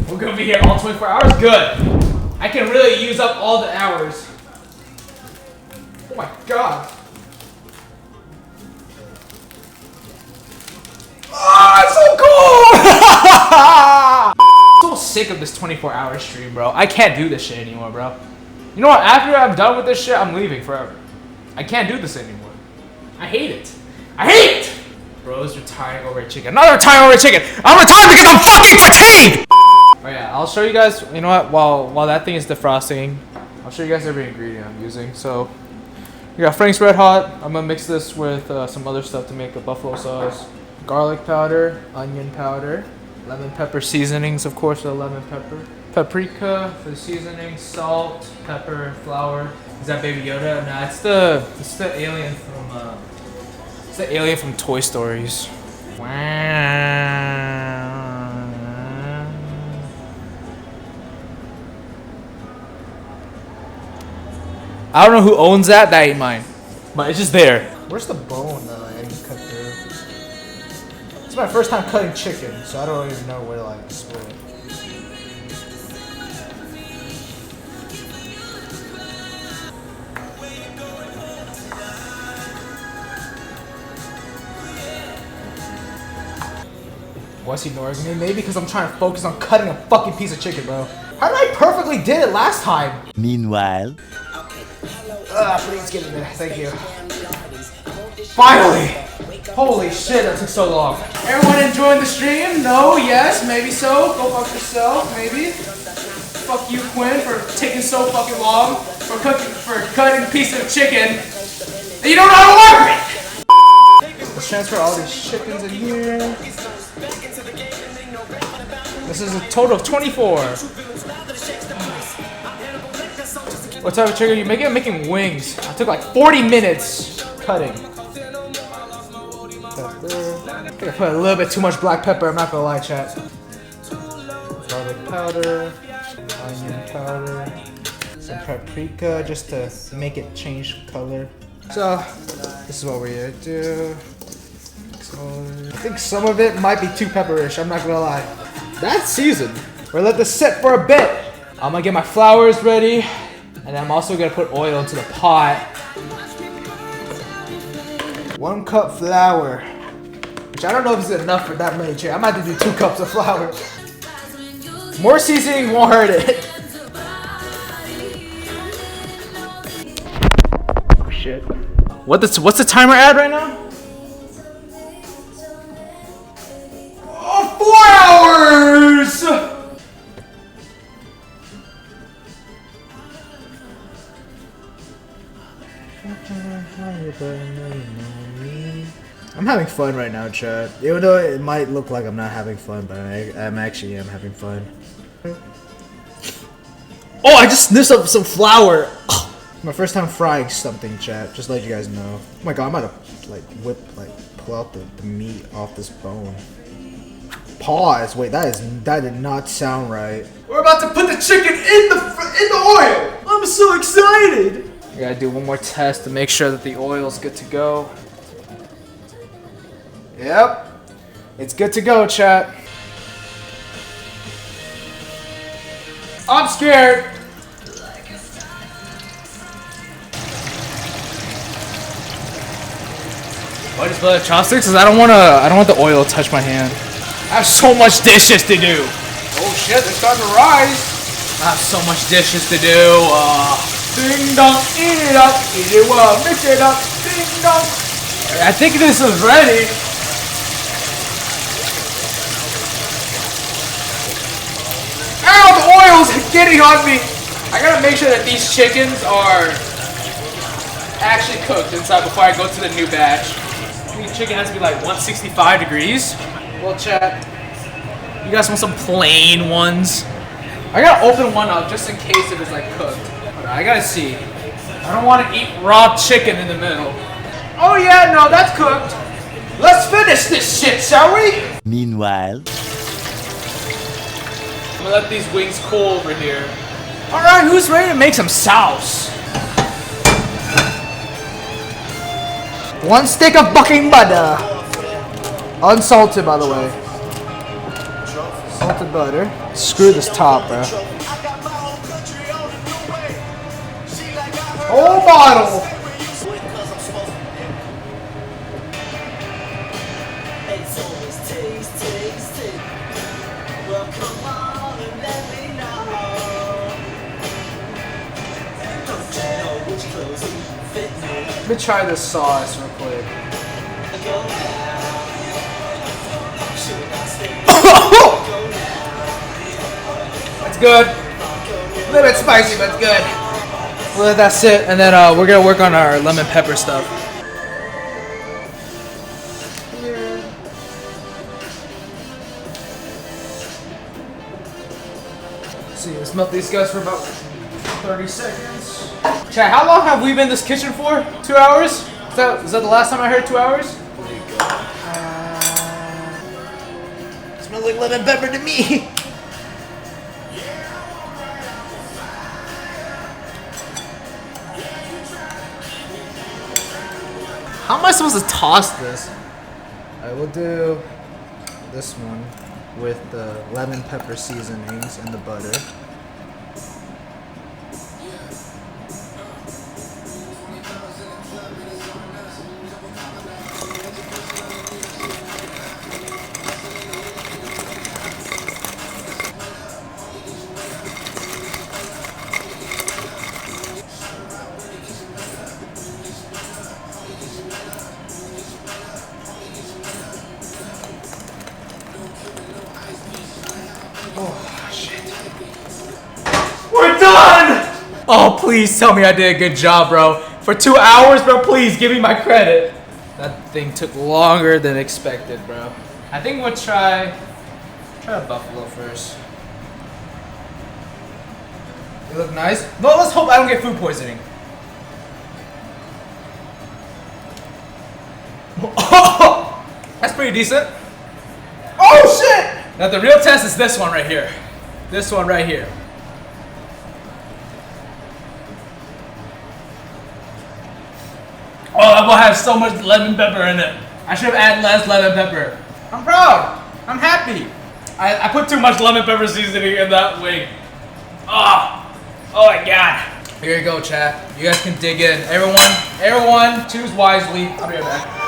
We're gonna be here all 24 hours? Good. I can really use up all the hours. Oh my god. Oh, it's so cool! I'm so sick of this 24-hour stream, bro. I can't do this shit anymore, bro. You know what? After I'm done with this shit, I'm leaving forever. I can't do this anymore. I hate it. I hate it! Bro's retiring over a chicken. Not retiring over a chicken! I'm retiring because I'm fucking fatigued! Oh yeah, I'll show you guys, you know what, while that thing is defrosting, I'll show you guys every ingredient I'm using. So, we got Frank's Red Hot. I'm gonna mix this with some other stuff to make a buffalo sauce. Garlic powder, onion powder, lemon pepper seasonings, of course, the lemon pepper. Paprika for the seasoning, salt, pepper, flour. Is that Baby Yoda? Nah, it's the alien from it's the alien from Toy Stories. I don't know who owns that. That ain't mine, but it's just there. Where's the bone that I didn't cut through? It's my first time cutting chicken, so I don't even know where to like split it. What's he ignoring me? Maybe because I'm trying to focus on cutting a fucking piece of chicken, bro. How did I perfectly did it last time? Meanwhile. Please give me that. Thank you. Finally! Holy shit, that took so long. Everyone enjoying the stream? No? Yes? Maybe so? Go fuck yourself? Maybe? Fuck you, Quinn, for taking so fucking long. For cutting a piece of chicken. And you don't know how to work it! Let's transfer all these chickens in here. This is a total of 24. What type of chicken are you making? I'm making wings. I took like 40 minutes cutting. Pepper. I think I put a little bit too much black pepper, I'm not gonna lie, chat. Garlic powder, onion powder, some paprika just to make it change color. So, this is what we're gonna do. I think some of it might be too pepperish, I'm not gonna lie. That's seasoned. We're gonna let this sit for a bit. I'm gonna get my flours ready. And I'm also gonna put oil into the pot. 1 cup flour. Which I don't know if it's enough for that many chicken. I might have to do 2 cups of flour. More seasoning won't hurt it. Oh shit. What's the timer at right now? Oh, 4 hours! I'm having fun right now, chat. Even though it might look like I'm not having fun, but I'm actually having fun. Oh, I just sniffed up some flour. My first time frying something, chat. Just to let you guys know. Oh my god, I'm about to like pull out the meat off this bone. Pause. Wait, that did not sound right. We're about to put the chicken in the oil. I'm so excited. I gotta do one more test to make sure that the oil's good to go. Yep. It's good to go, chat. I'm scared. Why just put chopsticks? Cause I don't want the oil to touch my hand. I have so much dishes to do. Oh shit, they're starting to rise. I have so much dishes to do. Ding dong, eat it up, eat it well, mix it up, ding dong. I think this is ready. Ow, the oil's getting on me. I gotta make sure that these chickens are actually cooked inside before I go to the new batch. I think the chicken has to be like 165 degrees. Well, chat, you guys want some plain ones? I gotta open one up just in case it is like cooked. I gotta see. I don't want to eat raw chicken in the middle. Oh yeah, no, that's cooked. Let's finish this shit, shall we? Meanwhile. I'm gonna let these wings cool over here. Alright, who's ready to make some sauce? 1 stick of fucking butter. Unsalted, by the way. Salted butter. Screw this top, bro. Whole bottle. Let me try this sauce real quick. That's good. A little bit spicy, but it's good. Well, that's it. And then we're gonna work on our lemon pepper stuff. Let's see, let's melt these guys for about 30 seconds. Chat, how long have we been in this kitchen for? 2 hours? Is that the last time I heard 2 hours? Smells like lemon pepper to me. How am I supposed to toss this? I will do this one with the lemon pepper seasonings and the butter. Oh, shit. We're done! Oh, please tell me I did a good job, bro. For 2 hours, bro, please give me my credit. That thing took longer than expected, bro. I think we'll try a buffalo first. They look nice. No, let's hope I don't get food poisoning. Oh, that's pretty decent. Oh, shit! Now the real test is this one right here. This one right here. Oh, I'm gonna have so much lemon pepper in it. I should have added less lemon pepper. I'm proud. I'm happy. I put too much lemon pepper seasoning in that wing. Oh my god. Here you go, chat. You guys can dig in. Everyone, choose wisely. I'll be right back.